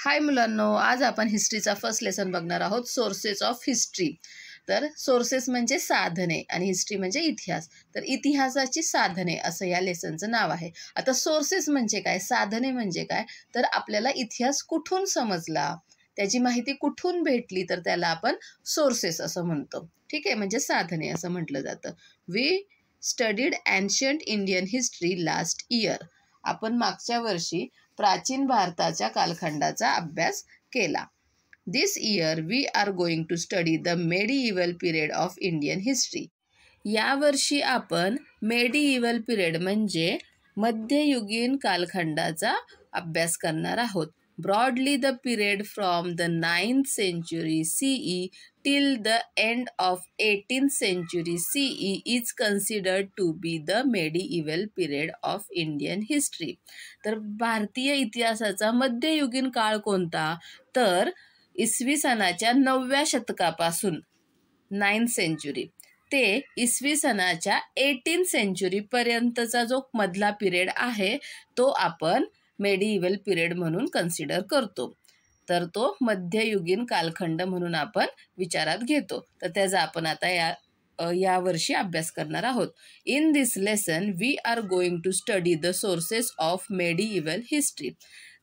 हाय मुलांनो, आज आपण हिस्ट्रीचा फर्स्ट लेसन बघणार आहोत, सोर्सेस ऑफ हिस्ट्री. तर सोर्सेस म्हणजे साधने आणि हिस्ट्री म्हणजे इतिहास. तर इतिहासाची साधने असं या लेसनचं नाव आहे. आता सोर्सेस म्हणजे काय, साधने म्हणजे काय, तर आपल्याला इतिहास कुठून समजला, त्याची माहिती कुठून भेटली, तर त्याला आपण सोर्सेस असं म्हणतो. ठीक आहे, म्हणजे साधने असं म्हटलं जातं. We studied ancient Indian history last year. आपण मागच्या वर्षी प्राचीन भारताच्या कालखंडाचा अभ्यास केला. This year we are going to study the medieval period of Indian history. यावर्षी आपण मेडिइव्हल पिरियड म्हणजे मध्ययुगीन कालखंडाचा अभ्यास करणार आहोत. Broadly the period from the 9th century CE till the end of 18th century CE is considered to be the medieval period of Indian history. तर भारतीय इतिहासाचा मध्ययुगीन काळ कोणता, तर इसवी सनाच्या 9व्या शतकापासून 9th century ते इसवी सनाच्या 18th century पर्यंतचा जो मधला पिरियड आहे तो आपण मेडिइव्हल पिरियड म्हणून कन्सिडर करतो. तर तो मध्ययुगीन कालखंड म्हणून आपण विचारात घेतो. तर त्याचा आपण आता या वर्षी अभ्यास करणार आहोत. In this lesson we are going to study the sources of medieval history.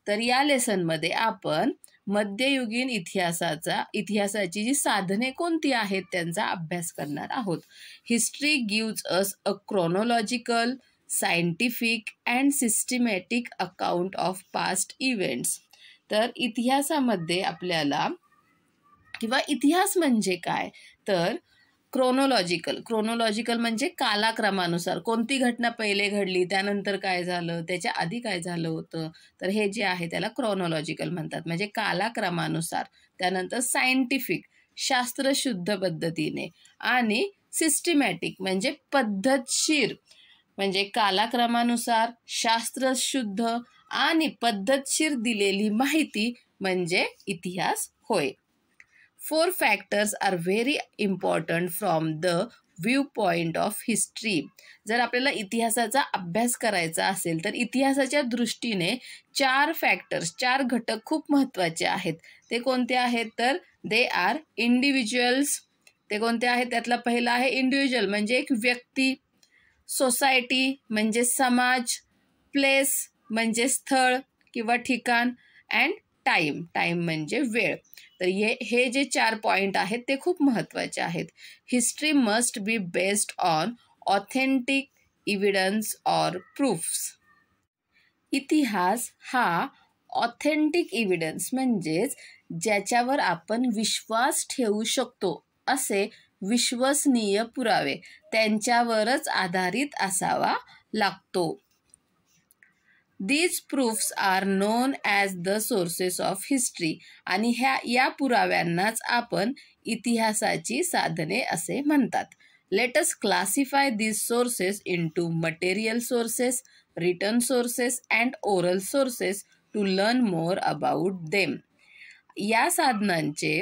तर या लेसनमध्ये आपण मध्ययुगीन इतिहासाची जी साधने कोणती आहेत त्यांचा अभ्यास करणार आहोत. History gives us a chronological, scientific and systematic account of past events. तर इतिहासामध्ये आपल्याला किंवा इतिहास म्हणजे काय, तर क्रोनॉलॉजिकल म्हणजे कालाक्रमानुसार कोणती घटना पहिले घडली, त्यानंतर काय झालं, त्याच्या आधी काय झालं होतं, तर हे जे आहे त्याला क्रोनॉलॉजिकल म्हणतात, म्हणजे कालाक्रमानुसार. त्यानंतर सायंटिफिक, शास्त्रशुद्ध पद्धतीने, आणि सिस्टमॅटिक म्हणजे पद्धतशीर, म्हणजे कालाक्रमानुसार, शास्त्रशुद्ध आणि पद्धतशीर दिलेली माहिती म्हणजे इतिहास होय. 4 factors are very important from the viewpoint of history. जर आपल्याला इतिहासाचा अभ्यास करायचा असेल तर इतिहासाच्या दृष्टीने 4 घटक खूप महत्त्वाचे आहेत. ते कोणते आहेत, तर दे आर इंडिव्हिज्युअल्स. ते कोणते आहेत, त्यातला पहिला आहे इंडिव्हिज्युअल म्हणजे एक व्यक्ती, सोसायटी म्हणजे समाज, प्लेस म्हणजे स्थळ किंवा ठिकाण, अँड टाईम म्हणजे वेळ. तर हे जे 4 पॉईंट आहेत ते खूप महत्त्वाचे आहेत. History must be based on authentic evidence or proofs. इतिहास हा ऑथेंटिक इव्हिडन्स म्हणजेच ज्याच्यावर आपण विश्वास ठेवू शकतो असे विश्वसनीय पुरावे त्यांच्यावरच आधारित असावा लागतो. These proofs are known as the sources of history. आणि या पुराव्यांनाच आपण इतिहासाची साधने असे म्हणतात. Let us classify these sources into material sources, written sources and oral sources to learn more about them. या साधनांचे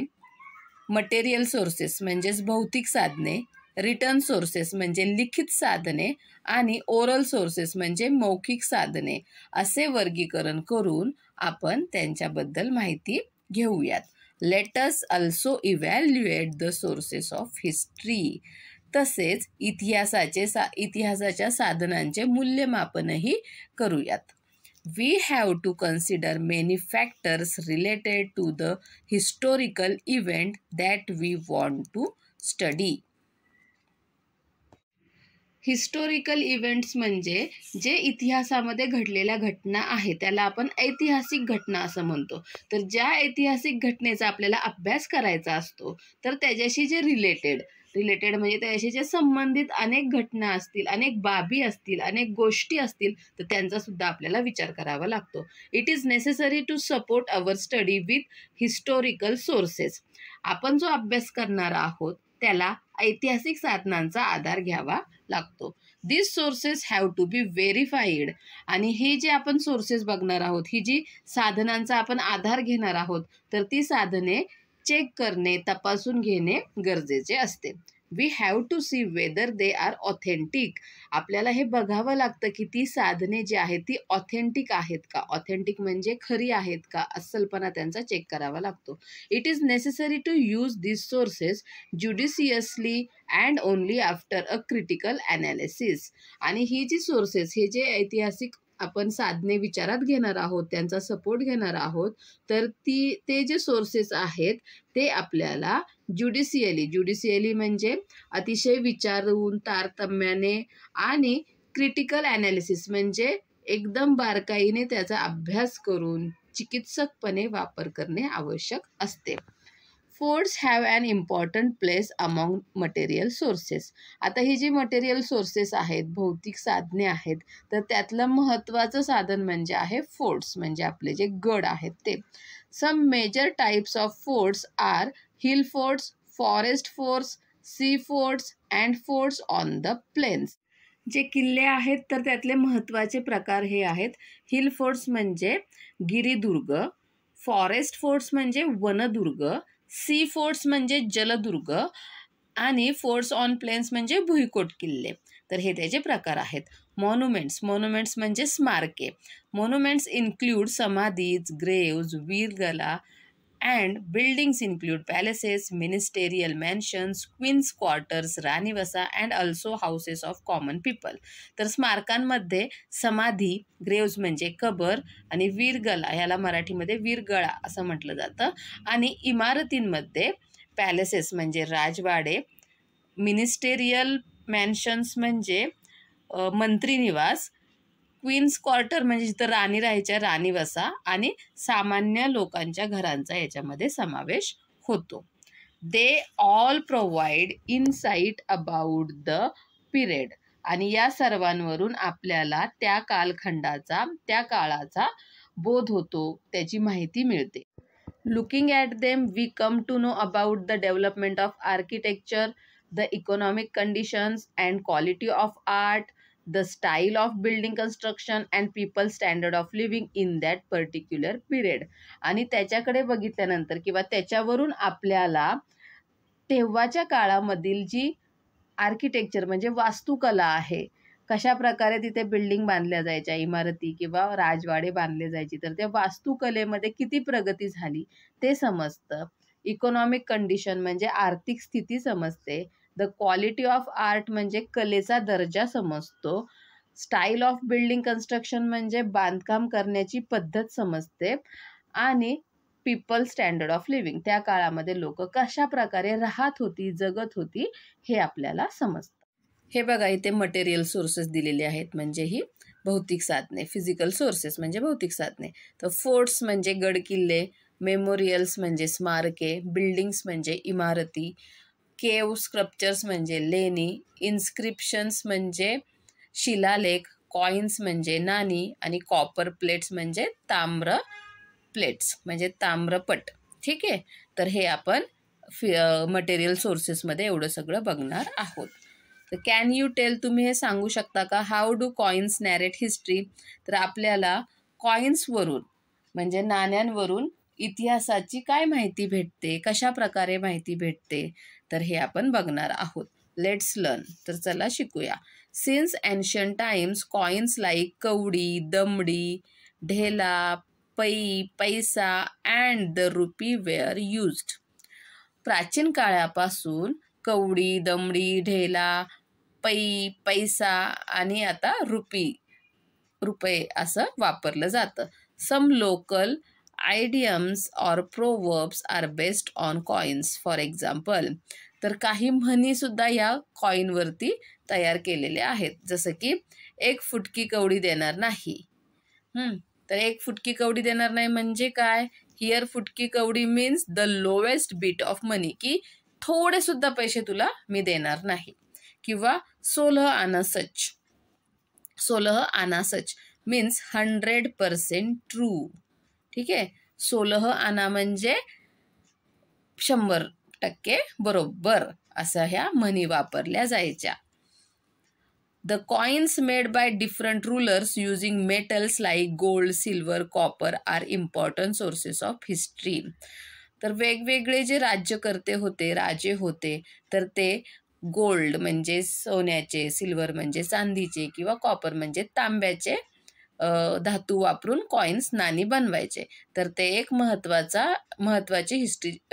मटेरियल सोर्सेस म्हणजेच भौतिक साधने, रिटन सोर्सेस म्हणजे लिखित साधने, आणि ओरल सोर्सेस म्हणजे मौखिक साधने असे वर्गीकरण करून आपण त्यांच्याबद्दल माहिती घेऊयात. Let us also evaluate the sources of history. तसेच इतिहासाच्या साधनांचे मूल्यमापनही करूयात. We have to consider many factors related to the historical event that we want to study. Historical events म्हणजे जे इतिहासामध्ये घडलेल्या घटना आहेत त्याला आपण ऐतिहासिक घटना असं म्हणतो. तर ज्या ऐतिहासिक घटनेचा आपल्याला अभ्यास करायचा असतो तर त्याच्याशी जे रिलेटेड म्हणजे त्याच्याशी जे संबंधित अनेक घटना असतील, अनेक बाबी असतील, अनेक गोष्टी असतील, तर त्यांचा सुद्धा आपल्याला विचार करावा लागतो. It is necessary to support our study with historical sources. आपण जो अभ्यास करणार आहोत त्याला ऐतिहासिक साधनांचा आधार घ्यावा लागतो. This sources have to be verified. आणि हे जे आपण सोर्सेस बघणार आहोत, ही जी साधनांचा आपण आधार घेणार आहोत, तर ती साधने चेक करणे, तपासून घेणे गरजेचे असते. We have to see whether they are authentic. आपल्याला हे बघावं लागतं की ती साधने जी आहेत ती ऑथेंटिक आहेत का. ऑथेंटिक म्हणजे खरी आहेत का, अस्सलपणा त्यांचा चेक करावा लागतो. It is necessary to use this sources judiciously and only after a critical analysis. आणि ही जी सोर्सेस, हे जे ऐतिहासिक आपण साधने विचारात घेणार आहोत, त्यांचा सपोर्ट घेणार आहोत, तर ते जे सोर्सेस आहेत ते आपल्याला ज्युडिशियली म्हणजे अतिशय विचारून, तारतम्याने आणि क्रिटिकल ॲनालिसिस म्हणजे एकदम बारकाईने त्याचा अभ्यास करून चिकित्सकपणे वापर करणे आवश्यक असते. Forts have an important place among material sources. आता ही जी मटेरियल सोर्सेस आहेत, भौतिक साधने आहेत, तर त्यातलं महत्त्वाचं साधन म्हणजे आहे फोर्ट्स, म्हणजे आपले जे गड आहेत ते. Some major types of forts are hill forts, forest forts, sea forts and forts on the plains. जे किल्ले आहेत तर त्यातले महत्त्वाचे प्रकार हे आहेत. हिल फोर्ट्स म्हणजे गिरिदुर्ग, फॉरेस्ट फोर्ट्स म्हणजे वनदुर्ग, सी फोर्ट्स म्हणजे जलदुर्ग आणि फोर्ट्स ऑन प्लेन्स म्हणजे भुईकोट किल्ले. तर हे त्याचे प्रकार आहेत. मॉन्युमेंट्स म्हणजे स्मारके. Monuments include samadhis, graves, viragal and buildings include palaces, ministerial mansions, queen's quarters, ranivasa and also houses of common people. तर स्मारकांमध्ये समाधी, ग्रेव्ज म्हणजे कबर आणि वीरगला, ह्याला मराठीमध्ये वीरगळा असं म्हटलं जातं. आणि इमारतींमध्ये पॅलेसेस म्हणजे राजवाडे, मिनिस्टेरियल मॅन्शन्स म्हणजे मंत्री निवास, क्वीन्स क्वार्टर म्हणजे जिथं राणी राहायच्या, राणीवसा, आणि सामान्य लोकांच्या घरांचा याच्यामध्ये समावेश होतो. They all provide insight about the period. आणि या सर्वांवरून आपल्याला त्या कालखंडाचा, त्या काळाचा बोध होतो, त्याची माहिती मिळते. Looking at them we come to know about the development of architecture, the economic conditions and quality of art, the style of building construction and people's standard of living in that particular period. आणि त्याच्याकडे बघितल्यानंतर किंवा त्याच्यावरून आपल्याला तेव्हाच्या काळामधील जी architecture म्हणजे वास्तुकला आहे, कशा प्रकारे तिथे बिल्डिंग बांधल्या जायच्या, इमारती किंवा राजवाडे बांधले जायची, तर त्या वास्तुकलेमध्ये किती प्रगती झाली ते समजतं. इकॉनॉमिक कंडिशन म्हणजे आर्थिक स्थिती समजते. द क्वालिटी ऑफ आर्ट म्हणजे कलेचा दर्जा समजतो. स्टाईल ऑफ बिल्डिंग कन्स्ट्रक्शन म्हणजे बांधकाम करण्याची पद्धत समजते. आणि पीपल स्टँडर्ड ऑफ लिव्हिंग, त्या काळामध्ये लोक कशा प्रकारे राहत होती, जगत होती, हे आपल्याला समजतं. हे बघा, इथे मटेरियल सोर्सेस दिलेले आहेत, म्हणजे ही भौतिक साधने. फिजिकल सोर्सेस म्हणजे भौतिक साधने. तर फोर्ट्स म्हणजे गड किल्ले, मेमोरियल्स म्हणजे स्मारके, बिल्डिंग्स म्हणजे इमारती, केव स्क्रप्चर्स म्हणजे लेणी, इन्स्क्रिप्शन्स म्हणजे शिलालेख, कॉइन्स म्हणजे नाणी, आणि कॉपर प्लेट्स म्हणजे ताम्र प्लेट्स म्हणजे ताम्रपट. ठीक आहे, तर हे आपण मटेरियल सोर्सेसमध्ये एवढं सगळं बघणार आहोत. तर कॅन यू टेल, तुम्ही हे सांगू शकता का, how do coins narrate history. तर आपल्याला कॉइन्सवरून म्हणजे नाण्यांवरून इतिहासाची काय माहिती भेटते, कशा प्रकारे माहिती भेटते, तर हे आपण बघणार आहोत. Let's learn. तर चला शिकूया. Since ancient times coins like kavadi, damdi, dhela, pai, paisa and the rupee were used. प्राचीन काळापासून कवडी, दमडी, ढेला, पै, पैसा आणि आता रुपये असं वापरलं जातं. सम लोकल आयडियम्स और proverbs are based on coins. For example, तर काही म्हणी सुद्धा या कॉइनवरती तयार केलेल्या आहेत. जसं की 1 फुटकी कवडी देणार नाही. तर 1 फुटकी कवडी देणार नाही म्हणजे काय, here phutki kavadi means the lowest bit of money, की थोडे सुद्धा पैसे तुला मी देणार नाही. किंवा 16 आना सच मीन्स 100% ट्रू. ठीक आहे, 16 आना म्हणजे 100% बरोबर, असं ह्या म्हणी वापरल्या जायच्या. The coins made by different rulers using metals like gold, silver, copper are important sources of history. तर वेगवेगळे जे राज्यकर्ते होते, राजे होते, तर ते गोल्ड म्हणजे सोन्याचे, सिल्वर म्हणजे चांदीचे किंवा कॉपर म्हणजे तांब्याचे धातू वापरून कॉइन्स, नाणी बनवायचे. तर ते एक महत्वाची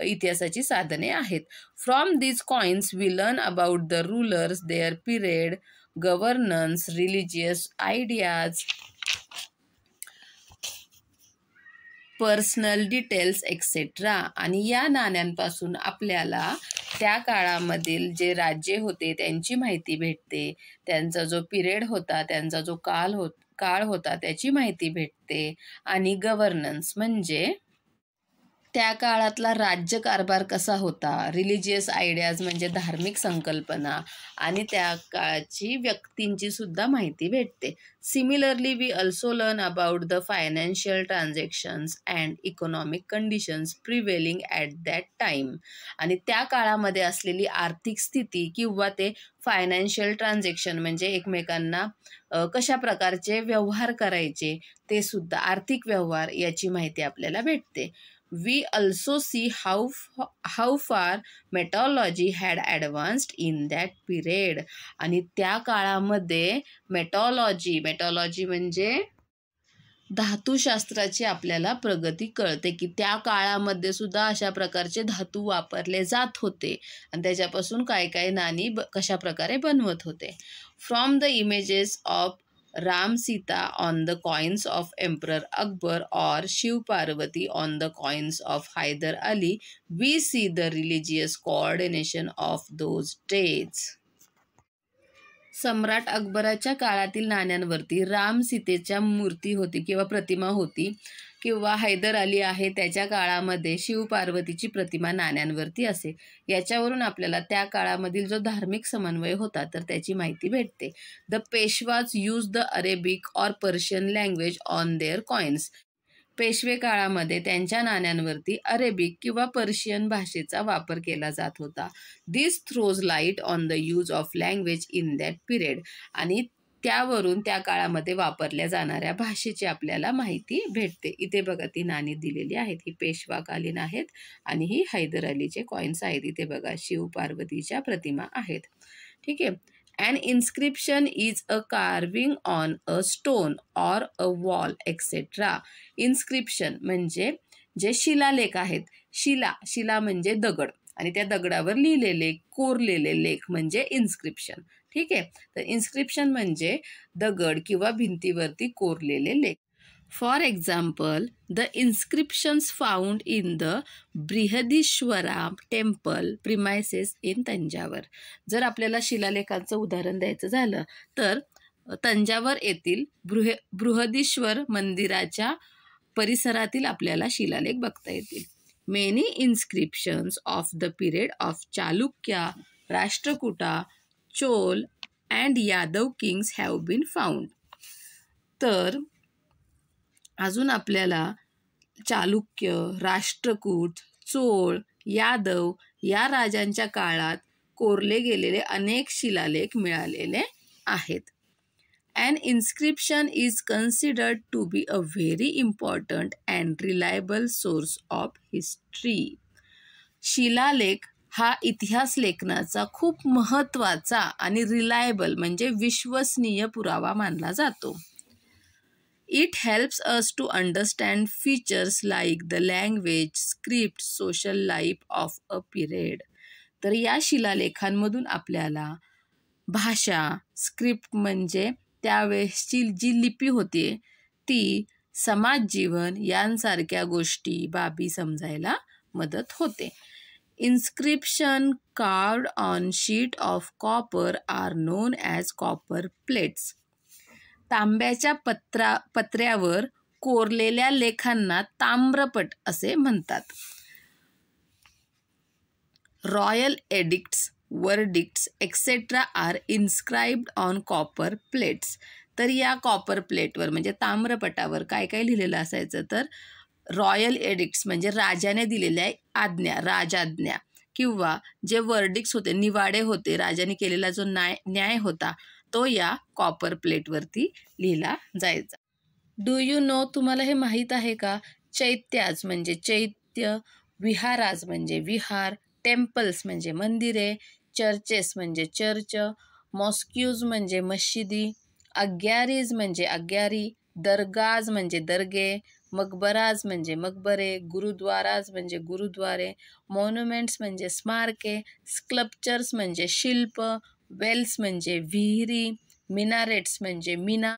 इतिहासाची साधने आहेत. From these coins we learn about the rulers, their period, governance, religious ideas, personal details etcetera. आणि या नाण्यांपासून आपल्याला त्या काळामधील जे राज्य होते त्यांची माहिती भेटते, त्यांचा जो पिरियड होता, त्यांचा जो काळ होता त्याची माहिती भेटते. आणि गव्हर्नन्स म्हणजे त्या काळातला राज्यकारभार कसा होता, रिलिजियस आयडियाज म्हणजे धार्मिक संकल्पना, आणि त्या काळाची व्यक्तींची सुद्धा माहिती भेटते. Similarly we also learn about the financial transactions and economic conditions prevailing at that time. आणि त्या काळामध्ये असलेली आर्थिक स्थिती किंवा ते फायनान्शियल ट्रान्झॅक्शन म्हणजे एकमेकांना कशा प्रकारचे व्यवहार करायचे ते सुद्धा, आर्थिक व्यवहार याची माहिती आपल्याला भेटते. We also see how far meteorology had advanced in that period. आणि त्या काळामध्ये मेटॉलॉजी म्हणजे धातुशास्त्राची आपल्याला प्रगती कळते की त्या काळामध्ये सुद्धा अशा प्रकारचे धातू वापरले जात होते आणि त्याच्यापासून काय नाणी कशा प्रकारे बनवत होते. From the images of Ram Sita on the coins of Emperor Akbar or Shiv Parvati on the coins of Hyder Ali, we see the religious coordination of those days. सम्राट अकबराच्या काळातील नाण्यांवरती राम सीतेच्या मूर्ती होती किंवा प्रतिमा होती, किंवा हैदर अली आहे त्याच्या काळामध्ये शिव पार्वतीची प्रतिमा नाण्यांवरती असे. याच्यावरून आपल्याला त्या काळामधील जो धार्मिक समन्वय होता तर त्याची माहिती भेटते. The Peshwas use the Arabic or Persian language on their coins. पेशवे काळामध्ये त्यांच्या नाण्यांवरती अरेबिक किंवा पर्शियन भाषेचा वापर केला जात होता. This throws light on the use of language in that period. आणि त्यावरून त्या काळामध्ये वापरल्या जाणाऱ्या भाषेची आपल्याला माहिती भेटते. इथे बघा ती नाणी दिलेली आहेत, ही पेशवाकालीन आहेत आणि ही हैदर अलीचे कॉइन्स आहेत. इथे बघा शिव पार्वतीच्या प्रतिमा आहेत. ठीक आहे. An inscription is a carving on a stone or a wall etc. Inscription म्हणजे जे शिलालेख आहेत. शिला म्हणजे दगड आणि त्या दगडावर लिहिलेले कोरलेले लेख म्हणजे इन्स्क्रिप्शन. ठीक आहे. तर इन्स्क्रिप्शन म्हणजे दगड किंवा भिंतीवरती कोरलेले लेख. For example, the inscriptions found in the Brihadeeswara temple premises in Thanjavur. जर आपल्याला शिलालेखाचं उदाहरण द्यायचं झालं तर तंजावर येथील बृहदीश्वर मंदिराच्या परिसरातील आपल्याला शिलालेख बघता येतील. Many inscriptions of the period of Chalukya, Rashtrakuta, Chola and Yadav kings have been found. तर अजून आपल्याला चालुक्य, राष्ट्रकूट, चोळ, यादव या राजांच्या काळात कोरले गेलेले अनेक शिलालेख मिळालेले आहेत. An inscription is considered to be a very important and reliable source of history. शिलालेख हा इतिहास लेखनाचा खूप महत्त्वाचा आणि रिलायबल म्हणजे विश्वसनीय पुरावा मानला जातो. It helps us to understand features like the language, script, social life of a period. तर या शिलालेखांमधून आपल्याला भाषा, स्क्रिप्ट म्हणजे त्यावेळेसची जी लिपी होती ती, समाज जीवन यांसारख्या गोष्टी बाबी समजायला मदत होते. Inscription carved on sheet of copper are known as copper plates. तांब्याच्या पत्र्यावर कोरलेल्या लेखांना ताम्रपट असे म्हणतात. Royal edicts, verdicts etcetera are inscribed on copper plates. तर या कॉपर प्लेटवर म्हणजे ताम्रपटावर काय लिहिलेलं असायचं तर रॉयल एडिक्ट्स म्हणजे राजाने दिलेल्या आज्ञा, राजाज्ञा, किंवा जे वर्डिक्ट्स होते, निवाडे होते, राजाने केलेला जो न्याय होता तो या कॉपर प्लेटवरती लिहिला जायचा. डू यू नो, तुम्हाला हे माहीत आहे का? चैत्याज म्हणजे चैत्य, विहाराज म्हणजे विहार, टेम्पल्स म्हणजे मंदिरे, चर्चेस म्हणजे चर्च, मॉस्क्यूज म्हणजे मशिदी, अग्यारीज म्हणजे अग्यारी, दरगाज म्हणजे दर्गे, मकबराज म्हणजे मकबरे, गुरुद्वाराज म्हणजे गुरुद्वारे, मॉन्युमेंट्स म्हणजे स्मारके, स्कल्पचर्स म्हणजे शिल्प, वेल्स म्हणजे विहिरी, मिनारेट्स म्हणजे मिना,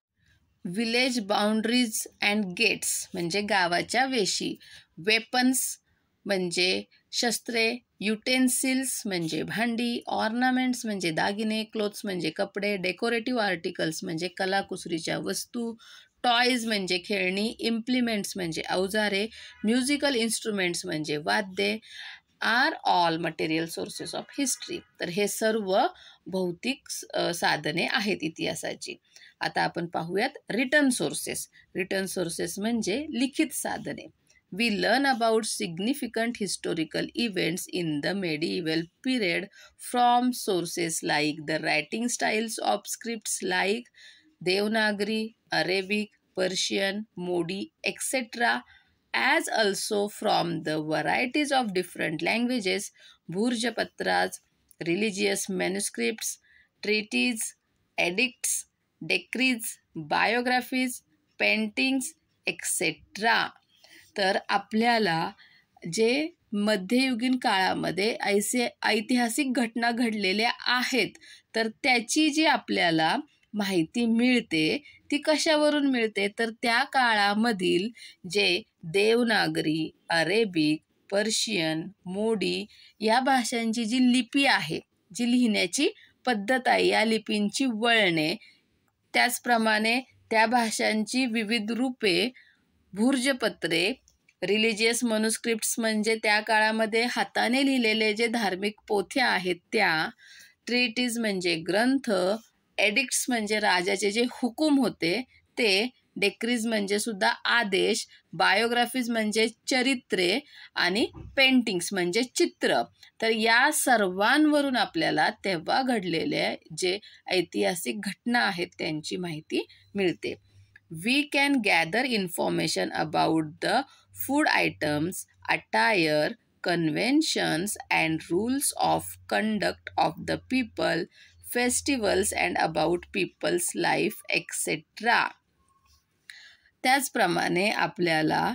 विलेज बाउंड्रीज अँड गेट्स म्हणजे गावाच्या वेशी, वेपन्स म्हणजे शस्त्रे, युटेन्सिल्स म्हणजे भांडी, ऑर्नामेंट्स म्हणजे दागिने, क्लोथ्स म्हणजे कपडे, डेकोरेटिव्ह आर्टिकल्स म्हणजे कलाकुसरीच्या वस्तू, टॉयज म्हणजे खेळणी, इम्प्लिमेंट्स म्हणजे अवजारे, म्युझिकल इन्स्ट्रुमेंट्स म्हणजे वाद्ये, are all material sources of history. तर हे सर्व भौतिक साधने आहेत इतिहासाची. आता आपण पाहूयात रिटन सोर्सेस. रिटन सोर्सेस म्हणजे लिखित साधने. We learn about significant historical events in the medieval period from sources like the writing styles of scripts like Devanagari, Arabic, Persian, Modi, etc., as also from the varieties of different languages, Bhurjapatras, religious manuscripts, treaties, edicts, decrees, biographies, paintings, etc. तर आपल्याला जे मध्ययुगीन काळामध्ये ऐतिहासिक घटना घडलेल्या आहेत, तर त्याची जी आपल्याला माहिती मिळते ती कशावरून मिळते, तर त्या काळामधील जे देवनागरी, अरेबिक, पर्शियन, मोडी या भाषांची जी लिपी आहे, जी लिहिण्याची पद्धत आहे, या लिपींची वळणे, त्याचप्रमाणे त्या भाषांची विविध रूपे, भूर्जपत्रे, रिलिजियस मॅन्युस्क्रिप्ट्स म्हणजे त्या काळामध्ये हाताने लिहिलेले जे धार्मिक पोथ्या आहेत त्या, ट्रीटीज म्हणजे ग्रंथ, एडिक्ट्स म्हणजे राजाचे जे हुकूम होते ते, डेक्रीज म्हणजे सुद्धा आदेश, बायोग्राफीज म्हणजे चरित्रे आणि पेंटिंग्स म्हणजे चित्र. तर या सर्वांवरून आपल्याला तेव्हा घडलेल्या जे ऐतिहासिक घटना आहेत त्यांची माहिती मिळते. We can gather information about the food items, attire, conventions and rules of conduct of the people, festivals and about people's life, etc. त्याचप्रमाणे आपल्याला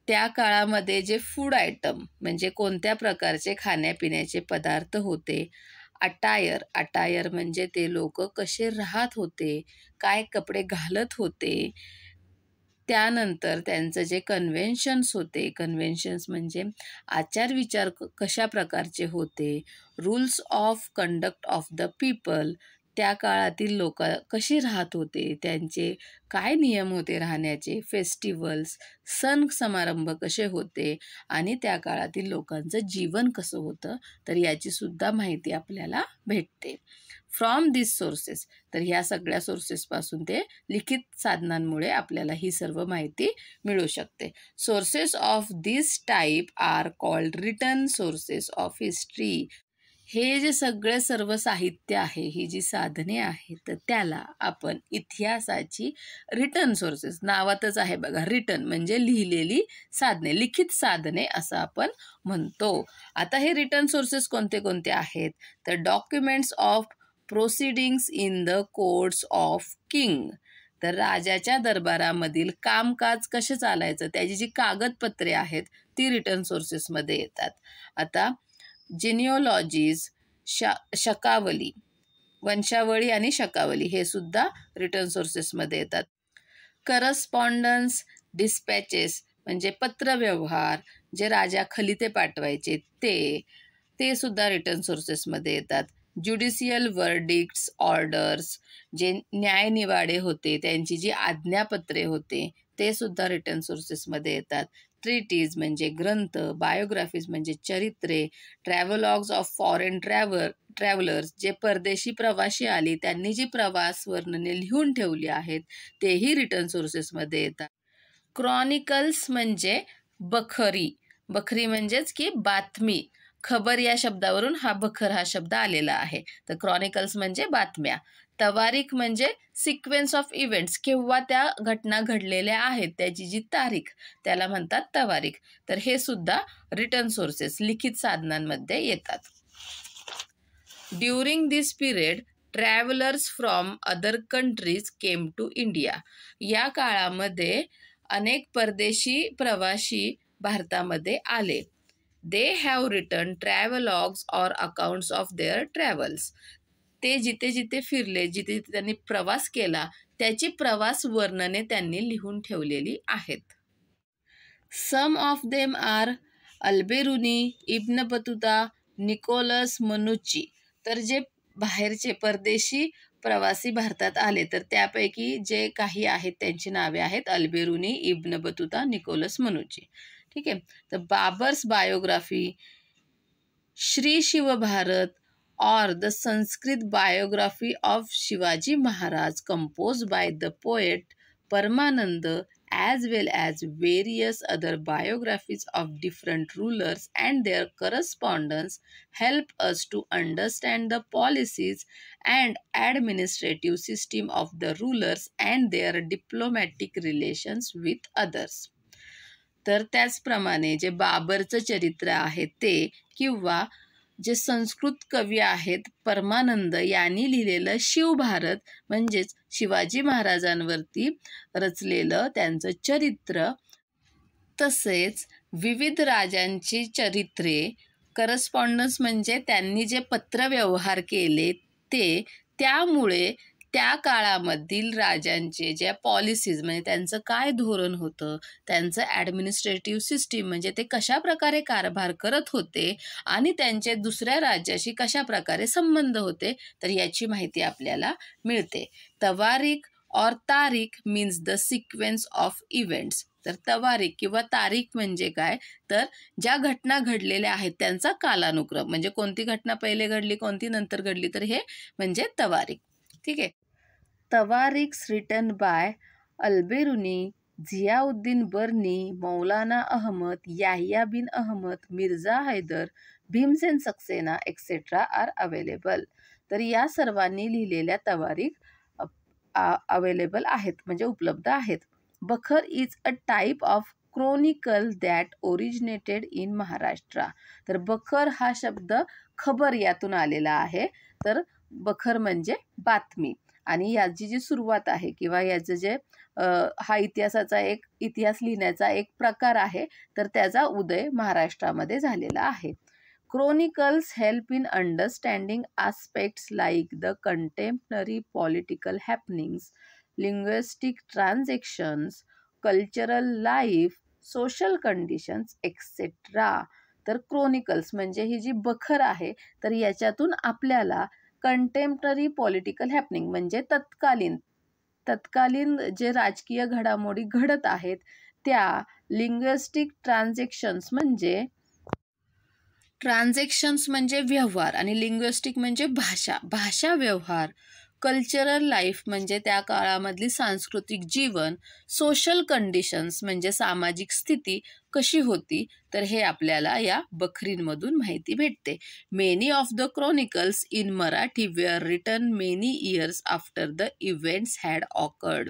त्या काळामध्ये जे फूड आयटम म्हणजे कोणत्या प्रकारचे खाण्यापिण्याचे पदार्थ होते, अटायर म्हणजे ते लोक कसे राहत होते, काय कपडे घालत होते, त्यानंतर त्यांचं जे कन्व्हेन्शन्स होते, कन्व्हेन्शन्स म्हणजे आचारविचार कशा प्रकारचे होते, rules of conduct of the people, त्या काळातील लोक कशी राहत होते, त्यांचे काय नियम होते राहण्याचे, फेस्टिवल्स, सण समारंभ कसे होते आणि त्या काळातील लोकांचं जीवन कसं होतं, तर याची सुद्धा माहिती आपल्याला भेटते फ्रॉम दिस सोर्सेस. तर ह्या सगळ्या सोर्सेसपासून ते लिखित साधनांमुळे आपल्याला ही सर्व माहिती मिळू शकते. Sources of this type are called written sources of history. हे जे सगळे सर्व साहित्य आहे, ही जी साधने आहेत, तर त्याला आपण इतिहासाची रिटन सोर्सेस, नावातच आहे बघा, रिटन म्हणजे लिहिलेली साधने, लिखित साधने असं आपण म्हणतो. आता हे रिटन सोर्सेस कोणते कोणते आहेत, तर documents of proceedings in the courts of king, तर राजाच्या दरबारामधील कामकाज कसं चालायचं त्याची जी कागदपत्रे आहेत ती रिटन सोर्सेसमध्ये येतात. आता जिनिओलॉजीज, शकावली, वंशावळी आणि शकावली हे सुद्धा रिटन सोर्सेसमध्ये येतात. करस्पॉन्डन्स, डिस्पॅचेस म्हणजे पत्रव्यवहार, जे राजा खलिते पाठवायचे ते सुद्धा रिटन सोर्सेसमध्ये येतात. ज्युडिशियल वर्डिक्ट्स, ऑर्डर्स, जे न्यायनिवाडे होते त्यांची जी आज्ञापत्रे होते ते सुद्धा रिटन सोर्सेसमध्ये येतात. ट्रीटीज म्हणजे ग्रंथ, बायोग्राफीज म्हणजे चरित्रे, ट्रॅव्हलॉग्स ऑफ फॉरेन ट्रॅव्हलर्स, जे परदेशी प्रवासी आले त्यांनी जी प्रवास वर्णने लिहून ठेवली आहेत तेही रिटन सोर्सेसमध्ये येतात. क्रॉनिकल्स म्हणजे बखरी म्हणजेच की बातमी, खबर या शब्दावरून बखर हा शब्द आलेला आहे. तर क्रॉनिकल्स म्हणजे बातम्या. तवारीख म्हणजे सिक्वेन्स ऑफ इव्हेंट्स, केव्हा त्या घटना घडलेल्या आहेत त्याची जी तारीख त्याला म्हणतात तवारीख. तर हे सुद्धा रिटन सोर्सेस लिखित साधनांमध्ये येतात. During this period travellers from other countries came to India. या काळामध्ये अनेक परदेशी प्रवासी भारतामध्ये आले. They have written travelogues or accounts of their travels. ते जिथे जिथे फिरले, जिथे जिथे त्यांनी प्रवास केला, त्याची प्रवास वर्णने त्यांनी लिहून ठेवलेली आहेत. Some of them are Alberuni, Ibn Battuta, Nicholas Manucci. तर जे बाहेरचे परदेशी प्रवासी भारतात आले, तर त्यापैकी जे काही आहेत त्यांची नावे आहेत अल्बेरुनी, इब्न बतुता, निकोलस मनुची. ठीक आहे. तर Babar's biography, Shri Shivbharat or the Sanskrit biography of Shivaji Maharaj composed by the poet Paramananda, as well as various other biographies of different rulers and their correspondence, help us to understand the policies and administrative system of the rulers and their diplomatic relations with others. तर त्याचप्रमाणे जे बाबरचं चरित्र आहे ते, किंवा जे संस्कृत कवी आहेत परमानंद यांनी लिहिलेलं शिवभारत म्हणजेच शिवाजी महाराजांवरती रचलेलं त्यांचं चरित्र, तसेच विविध राजांची चरित्रे, करस्पॉन्डन्स म्हणजे त्यांनी जे पत्रव्यवहार केले ते, त्यामुळे त्या काळामधील राजांचे ज्या पॉलिसीज म्हणजे त्यांचं काय धोरण होतं, त्यांचं ॲडमिनिस्ट्रेटिव्ह सिस्टीम म्हणजे ते कशा प्रकारे कारभार करत होते आणि त्यांचे दुसऱ्या राज्याशी कशा प्रकारे संबंध होते, तर याची माहिती आपल्याला मिळते. तवारीख और तारीख means the sequence of events. तर तवारीख किंवा तारीख म्हणजे काय, तर ज्या घटना घडलेल्या आहेत त्यांचा कालानुक्रम, म्हणजे कोणती घटना पहिले घडली कोणती नंतर घडली, तर हे म्हणजे तवारीख. ठीक आहे. Tawarikhs written by Alberuni, Ziauddin Barani, Maulana Ahmad, Yahya bin Ahmad, Mirza Haidar, Bhimsen Saxena etcetera are available. तर या सर्वांनी लिहिलेल्या तवारीख अवेलेबल आहेत म्हणजे उपलब्ध आहेत. बखर is a type of chronicle that originated in Maharashtra. तर बखर हा शब्द खबर यातून आलेला आहे. तर बखर म्हणजे बातमी, आणि याची जी सुरुवात आहे किंवा याचं जे हा इतिहासाचा एक इतिहास लिहिण्याचा एक प्रकार आहे, तर त्याचा उदय महाराष्ट्रामध्ये झालेला आहे. Chronicles help in understanding aspects like the contemporary political happenings, linguistic transactions, cultural life, social conditions etcetera. तर क्रोनिकल्स म्हणजे ही जी बखर आहे, तर याच्यातून आपल्याला कंटेम्पररी पॉलिटिकल हॅपनिंग म्हणजे तत्कालीन जे राजकीय घडामोडी घडत आहेत त्या, लिंग्विस्टिक ट्रान्झॅक्शन्स म्हणजे व्यवहार, आणि लिंग्विस्टिक म्हणजे भाषा व्यवहार, कल्चरल लाईफ म्हणजे त्या काळामधली सांस्कृतिक जीवन, सोशल कंडिशन्स म्हणजे सामाजिक स्थिती कशी होती, तर हे आपल्याला या बखरींमधून माहिती भेटते. Many of the chronicles in Marathi were written many years after the events had occurred.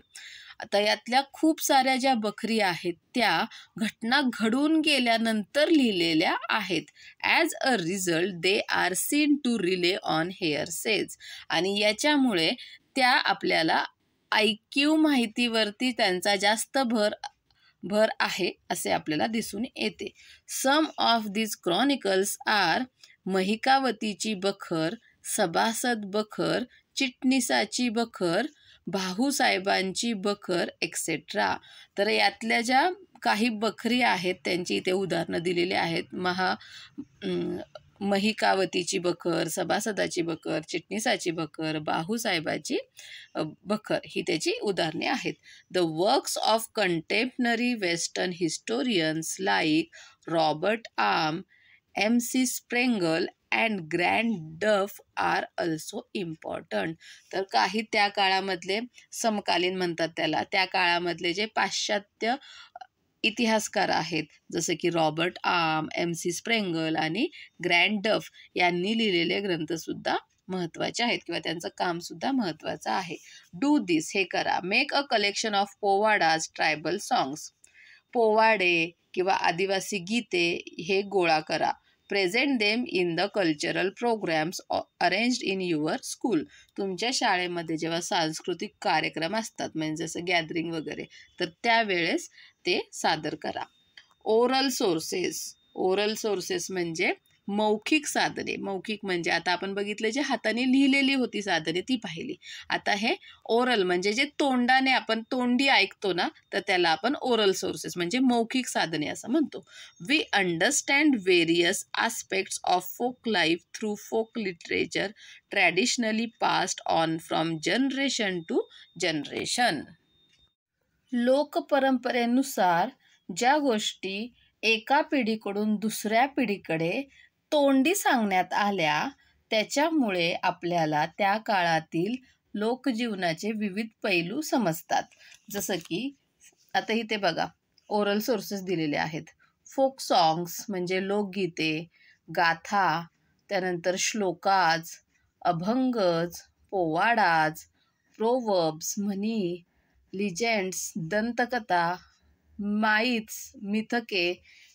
आता यातल्या खूप साऱ्या ज्या बखरी आहेत त्या घटना घडून गेल्यानंतर लिहिलेल्या आहेत. As a result they are seen to rely on hearsay. आणि याच्यामुळे त्या आपल्याला ऐकीव माहितीवरती त्यांचा जास्त भर आहे असे आपल्याला दिसून येते. सम ऑफ दिस क्रॉनिकल्स आर महिकावतीची बखर, सभासद बखर, चिटणीसाची बखर, भाऊसाहेबांची बखर एक्सेट्रा. तर यातल्या ज्या काही बखरी आहेत त्यांची इथे उदाहरणं दिलेली आहेत. महिकावतीची बखर, सभासदाची बखर, चिटणीसाची बखर, भाऊसाहेबाची बखर ही त्याची उदाहरणे आहेत. The works of contemporary western historians like Robert Orme, MC Sprengel and Grant Duff are also important. तर काही त्या काळामधले समकालीन म्हणतात त्याला, त्या काळामधले जे पाश्चात्य इतिहासकार आहेत जसे की रॉबर्ट आर्म, MC स्प्रेंगल आणि ग्रँड डफ यांनी लिहिलेले ग्रंथसुद्धा महत्त्वाचे आहेत किंवा त्यांचं कामसुद्धा महत्त्वाचं आहे. डू दिस, हे करा. Make a collection of powadas, tribal songs. पोवाडे किंवा आदिवासी गीते हे गोळा करा. Present them in the cultural programmes arranged in your school. तुमच्या शाळेमध्ये जेव्हा सांस्कृतिक कार्यक्रम असतात म्हणजे जसं गॅदरिंग वगैरे, तर त्यावेळेस ते सादर करा. ओरल सोर्सेस म्हणजे मौखिक साधने. मौखिक म्हणजे आता आपण बघितलं जे हाताने लिहिलेली होती साधने ती पाहिली. आता हे ओरल म्हणजे जे तोंडाने आपण तोंडी ऐकतो ना, तर त्याला आपण ओरल सोर्सेस म्हणजे मौखिक साधने असं म्हणतो. We understand various aspects of folk life through folk literature traditionally passed on from generation to generation. लोकपरंपरेनुसार ज्या गोष्टी एका पिढीकडून दुसऱ्या पिढीकडे तोंडी सांगण्यात आल्या, त्याच्यामुळे आपल्याला त्या काळातील लोकजीवनाचे विविध पैलू समजतात. जसं की आता इथे बघा ओरल सोर्सेस दिलेले आहेत. फोक सॉंग्स म्हणजे लोकगीते, गाथा, त्यानंतर श्लोकाज, अभंगज, पोवाडाज, प्रोवर्ब्स म्हणी, लिजेंड्स, दंतकथा, माईथ्स, मिथके.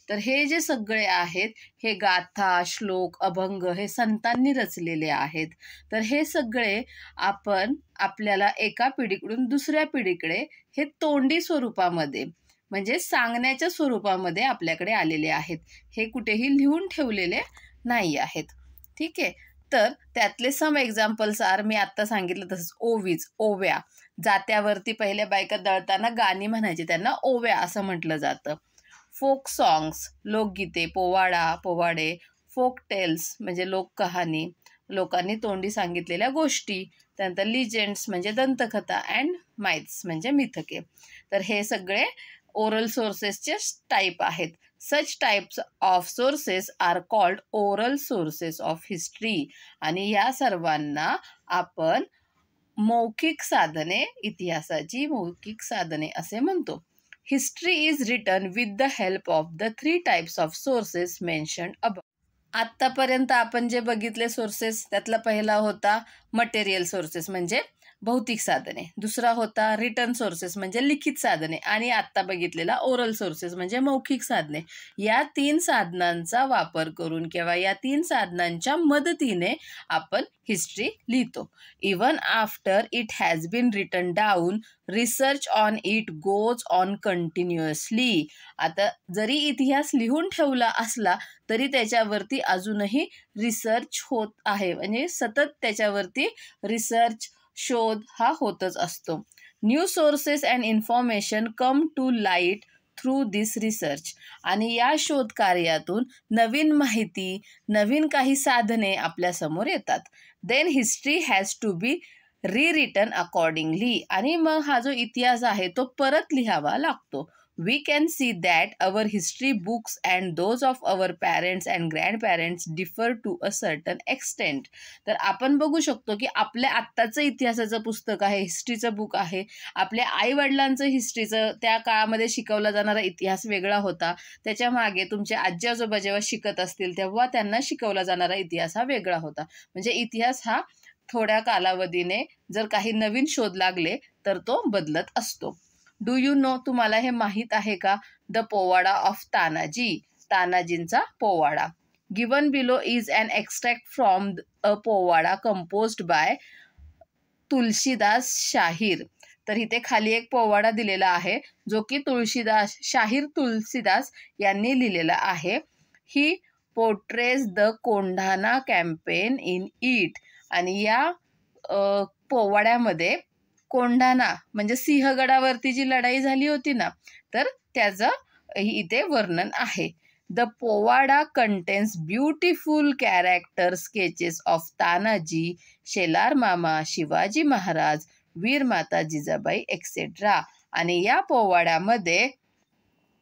तर हे जे सगळे आहेत हे गाथा, श्लोक, अभंग हे संतांनी रचलेले आहेत. तर हे सगळे आपल्याला एका पिढीकडून दुसऱ्या पिढीकडे हे तोंडी स्वरूपामध्ये म्हणजे सांगण्याच्या स्वरूपामध्ये आपल्याकडे आलेले आहेत. हे कुठेही लिहून ठेवलेले नाही आहेत. ठीक आहे. तर त्यातले सम एक्झाम्पल्स आर, मी आत्ता सांगितलं तसंच ओवीज, ओव्या. जात्यावरती पहिल्या बायका दळताना गाणी म्हणायची, त्यांना ओव्या असं म्हटलं जातं. फोक सॉंग्स लोकगीते, पोवाडे. फोक टेल्स म्हणजे लोककहाणी, लोकांनी तोंडी सांगितलेल्या गोष्टी. त्यानंतर लिजेंड्स म्हणजे दंतकथा अँड माइथ्स म्हणजे मिथके. तर हे सगळे ओरल सोर्सेसचे टाईप आहेत. Such types of sources are called oral sources of history. आणि या सर्वांना आपण मौखिक साधने, इतिहासाची मौखिक साधने असे म्हणतो. History is written with the help of the 3 types of sources mentioned above. आत्तापर्यंत आपण जे बघितले सोर्सेस त्यातला पहिला होता मटेरियल सोर्सेस म्हणजे भौतिक साधने, दुसरा होता रिटन सोर्सेस म्हणजे लिखित साधने, आणि आत्ता बघितलेला ओरल सोर्सेस म्हणजे मौखिक साधने. या 3 साधनांचा वापर करून किंवा या 3 साधनांच्या मदतीने आपण हिस्ट्री लिहितो. Even after it has been written down, research on it goes on continuously. आता जरी इतिहास लिहून ठेवला असला तरी त्याच्यावरती अजूनही रिसर्च होत आहे, म्हणजे सतत त्याच्यावरती रिसर्च, शोध हा होतच असतो. New sources and information come to light through this research. आणि या शोध कार्यातून नवीन माहिती, नवीन काही साधने आपल्यासमोर येतात. Then history has to be rewritten accordingly. आणि मग हा जो इतिहास आहे तो परत लिहावा लागतो. We can see that our history books and those of our parents and grandparents differ to a certain extent. तर आपण बघू शकतो की आपल्या आत्ताचं इतिहासाचं पुस्तक आहे, हिस्ट्रीचं बुक आहे. आपल्या आईवडिलांचं हिस्ट्रीचं त्या काळामध्ये शिकवला जाणारा इतिहास वेगळा होता. त्याच्या मागे तुमचे आजी आजोबा जेव्हा शिकत असतील तेव्हा त्यांना शिकवला जाणारा इतिहास हा वेगळा होता. म्हणजे इतिहास हा थोड्या कालावधीने जर काही नवीन शोध लागले तर तो बदलत असतो. डू यू नो, तुम्हाला हे माहीत आहे का? द पोवाडा ऑफ तानाजी, तानाजींचा पोवाडा. Given below is an extract from a powada composed by Tulsidas Shahir. तर इथे खाली एक पोवाडा दिलेला आहे जो की शाहीर तुलसीदास यांनी लिहिलेला आहे. He portrays the Kondhana campaign in it. आणि या पोवाड्यामध्ये कोंढाणा म्हणजे सिंहगडावरती जी लढाई झाली होती ना, तर त्याचं इथे वर्णन आहे. The Powada contains beautiful character sketches of Tanaji, Shelar मामा, शिवाजी महाराज, वीर माता जिजाबाई एक्सेट्रा. आणि या पोवाड्यामध्ये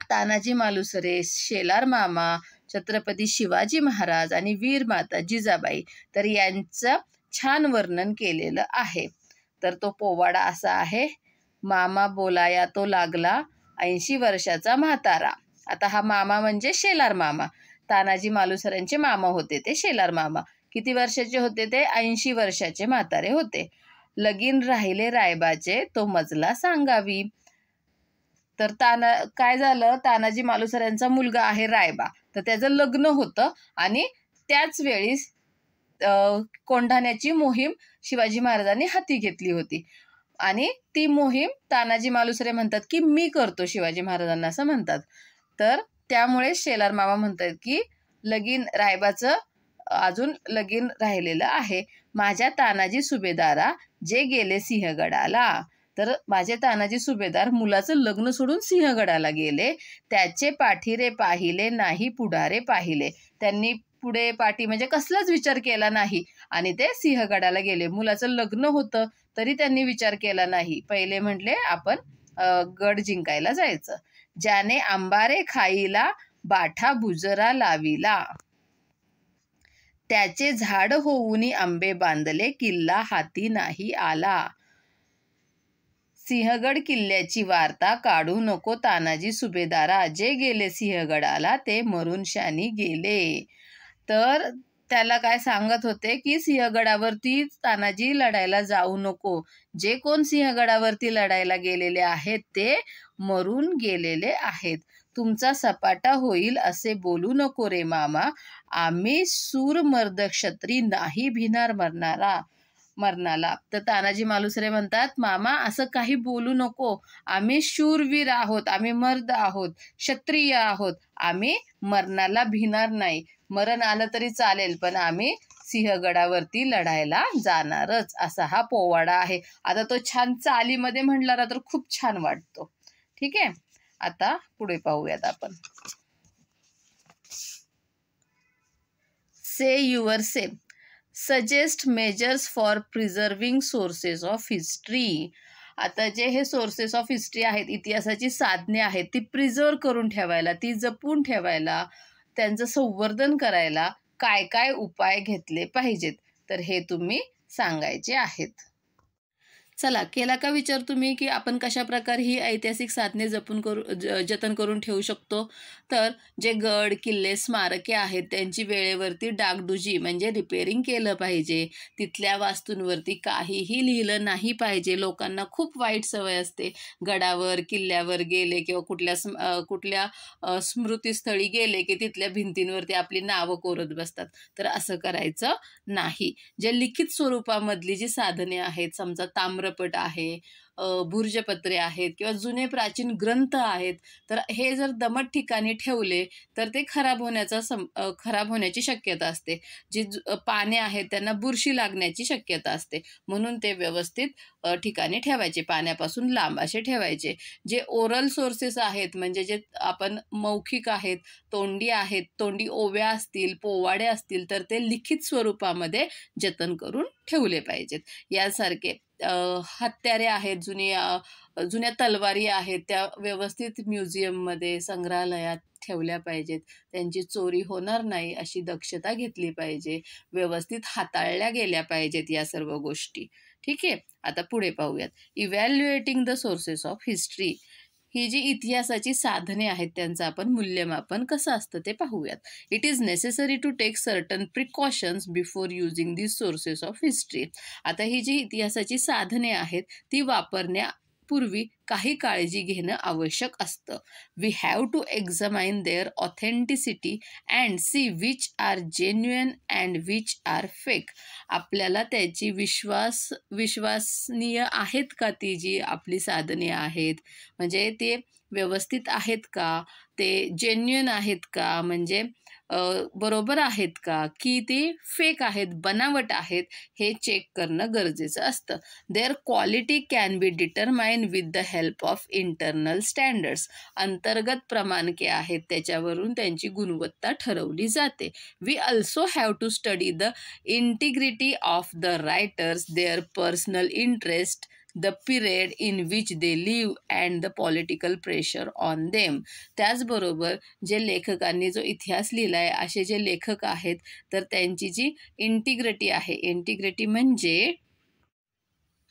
तानाजी मालुसरे, शेलार मामा, छत्रपती शिवाजी महाराज आणि वीर माता जिजाबाई तर यांचं छान वर्णन केलेलं आहे. तर तो पोवाडा असा आहे. मामा बोलाया तो लागला 80 वर्षाचा म्हातारा. आता हा मामा म्हणजे शेलार मामा. तानाजी मालुसरेंचे मामा होते ते शेलार मामा. किती वर्षाचे होते ते? 80 वर्षाचे म्हातारे होते. लगीन राहिले रायबाचे तो मजला सांगावी. तर काय झालं, तानाजी मालुसरेंचा मुलगा आहे रायबा. तर त्याचं लग्न होतं आणि त्याच वेळी कोंढाण्याची मोहीम शिवाजी महाराजांनी हाती घेतली होती आणि ती मोहीम तानाजी मालुसरे म्हणतात की मी करतो शिवाजी महाराजांना असं म्हणतात. तर त्यामुळे शेलार मामा म्हणतात की लगीन रायबाचं अजून लगीन राहिलेलं आहे. माझ्या तानाजी सुभेदारा जे गेले सिंहगडाला. तर माझे तानाजी सुभेदार मुलाचं लग्न सोडून सिंहगडाला गेले. त्याचे पाठीरे पाहिले नाही पुढारे पाहिले. त्यांनी पुढे पाठी म्हणजे कसलाच विचार केला नाही आणि ते सिंहगडाला गेले. मुलाचं लग्न होतं तरी त्यांनी विचार केला नाही. पहिले म्हटले आपण गड जिंकायला जायचं. ज्याने आंबारे खाईला बाठा भुजरा लाविला. त्याचे झाड होऊनी आंबे बांधले किल्ला हाती नाही आला. सिंहगड किल्ल्याची वार्ता काढू नको तानाजी सुभेदारा. जे गेले सिंहगडाला ते मरून शानी गेले. तर त्याला काय सांगत होते की सिंहगडावरती तानाजी लढायला जाऊ नको. जे कोण सिंहगडावरती लढायला गेलेले आहेत ते मरून गेलेले आहेत. तुमचा सपाटा होईल असे बोलू नको रे मामा. आम्ही सूर मर्द क्षत्री नाही भिनार मरणाला. तर तानाजी मालुसरे म्हणतात मामा असं काही बोलू नको. आम्ही शूरवीर आहोत, आम्ही मर्द आहोत, क्षत्रिय आहोत. आम्ही मरणाला भिणार नाही. मरण आलं तरी चालेल पण आम्ही सिंहगडावरती लढायला जाणारच. असा हा पोवाडा आहे. आता तो छान चालीमध्ये म्हणला तर खूप छान वाटतो. ठीक आहे, आता पुढे पाहूयात आपण. से your say. Suggest measures for preserving sources of history. आता जे हे सोर्सेस ऑफ हिस्ट्री आहेत, इतिहासाची साधने आहेत, ती प्रिझर्व करून ठेवायला, ती जपून ठेवायला, त्यांचं संवर्धन करायला काय काय उपाय घेतले पाहिजेत तर हे तुम्ही सांगायचे आहेत. चला, केला का विचार तुम्ही की आपण कशा प्रकारे ही ऐतिहासिक साधने जतन करून ठेवू शकतो. तर जे गड किल्ले स्मारके आहेत त्यांची वेळेवरती डागडुजी म्हणजे रिपेअरिंग केलं पाहिजे. तिथल्या वास्तूंवरती काहीही लिहिलं नाही पाहिजे. लोकांना खूप वाईट सवय असते, गडावर किल्ल्यावर गेले किंवा कुठल्या स्मृतीस्थळी गेले की तिथल्या भिंतींवरती आपली नावं कोरत बसतात. तर असं करायचं नाही. जे लिखित स्वरूपामधली जी साधने आहेत, समजा ताम्रपट आहे, भुर्जपत्रे आहेत किंवा जुने प्राचीन ग्रंथ आहेत, तर हे जर दमट ठिकाणी ठेवले तर ते खराब होण्याची शक्यता असते. जी पाने आहेत त्यांना बुरशी लागण्याची शक्यता असते. म्हणून ते व्यवस्थित ठिकाणी ठेवायचे, पाण्यापासून लांब असे ठेवायचे. जे ओरल सोर्सेस आहेत म्हणजे जे आपण मौखिक आहेत, तोंडी ओव्या असतील, पोवाडे असतील तर ते लिखित स्वरूपामध्ये जतन करून ठेवले पाहिजेत. यासारखे हत्यारे आहेत, जुन्या तलवारी आहेत, त्या व्यवस्थित म्युझियममध्ये संग्रहालयात ठेवल्या पाहिजेत. त्यांची चोरी होणार नाही अशी दक्षता घेतली पाहिजे. व्यवस्थित हाताळल्या गेल्या पाहिजेत या सर्व गोष्टी. ठीक आहे, आता पुढे पाहूयात. Evaluating the sources of history. ही जी इतिहासाची साधने आहेत त्यांचं आपण मूल्यमापन कसं असतं ते पाहूयात. It is necessary to take certain precautions before using these sources of history. आता ही जी इतिहासाची साधने आहेत ती वापरण्यापूर्वी काही काळजी घेणं आवश्यक असतं. We have to examine their authenticity and see which are genuine and which are fake. आपल्याला त्याची विश्वसनीय आहेत का ती जी आपली साधने आहेत, म्हणजे ते व्यवस्थित आहेत का, ते जेन्युइन आहेत का, म्हणजे बरोबर आहेत का, की ते फेक आहेत, बनावट आहेत, हे चेक करणं गरजेचं असतं. Their quality can be determine with the help of internal standards. अंतर्गत प्रमाणके आहेत त्याच्यावरून त्यांची गुणवत्ता ठरवली जाते. We also have to study the integrity of the writers, their personal interest, the period in which they live and the political pressure on them. त्याचबरोबर जे लेखकांनी जो इतिहास लिहिलाय असे जे लेखक आहेत तर त्यांची जी इंटिग्रिटी आहे, इंटिग्रिटी म्हणजे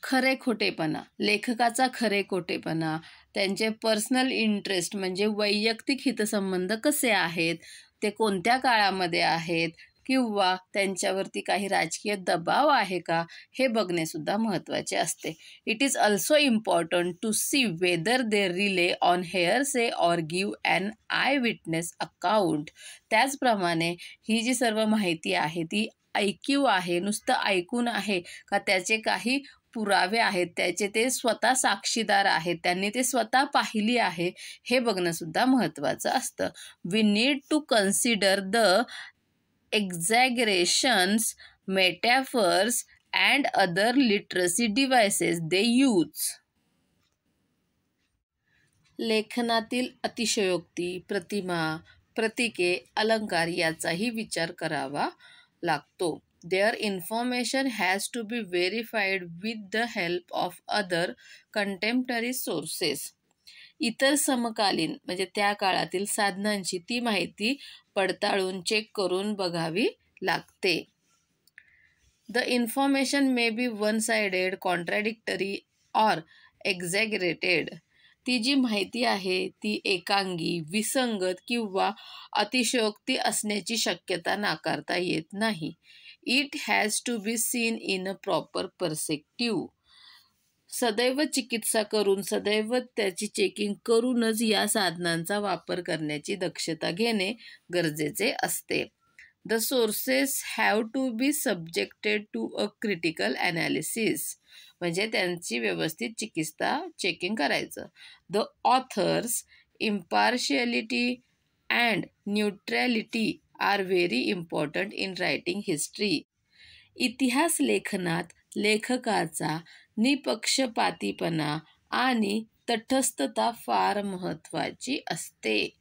खरे खोटेपणा, लेखकाचा खरे खोटेपणा, त्यांचे पर्सनल इंटरेस्ट म्हणजे वैयक्तिक हितसंबंध कसे आहेत, ते कोणत्या काळामध्ये आहेत किंवा त्यांच्यावरती काही राजकीय दबाव आहे का हे बघणे सुद्धा महत्त्वाचे असते. It is also important to see whether they rely on hearsay or give an eyewitness account. त्याचप्रमाणे ही जी सर्व माहिती आहे ती ऐकीव आहे, नुसतं ऐकून आहे का त्याचे काही पुरावे आहेत, त्याचे ते स्वतः साक्षीदार आहेत, त्यांनी ते स्वतः पाहिली आहे, हे बघणं सुद्धा महत्त्वाचं असतं. We need to consider the exaggerations, metaphors and other literary devices they use. लेखनातील अतिशयोक्ती, प्रतिमा, प्रतीके, अलंकार याचाही विचार करावा लागतो. Their information has to be verified with the help of other contemporary sources. इतर समकालीन म्हणजे त्या काळातील साधनांची ती माहिती पडताळून चेक करून बघावी लागते. The information may be one-sided, contradictory or exaggerated. ती जी माहिती आहे ती एकांगी, विसंगत किंवा अतिशयोक्ती असण्याची शक्यता नाकारता येत नाही. It has to be seen in a proper perspective. सदैव चिकित्सा करून, सदैव त्याची चेकिंग करूनच या साधनांचा वापर करण्याची दक्षता घेणे गरजेचे असते. The sources have to be subjected to a critical analysis. म्हणजे त्यांची व्यवस्थित चिकित्सा चेकिंग करायचं. The authors impartiality and neutrality are very important in writing history. इतिहास लेखनात लेखकाचा निपक्षपातीपणा आणि तटस्थता फार महत्त्वाची असते.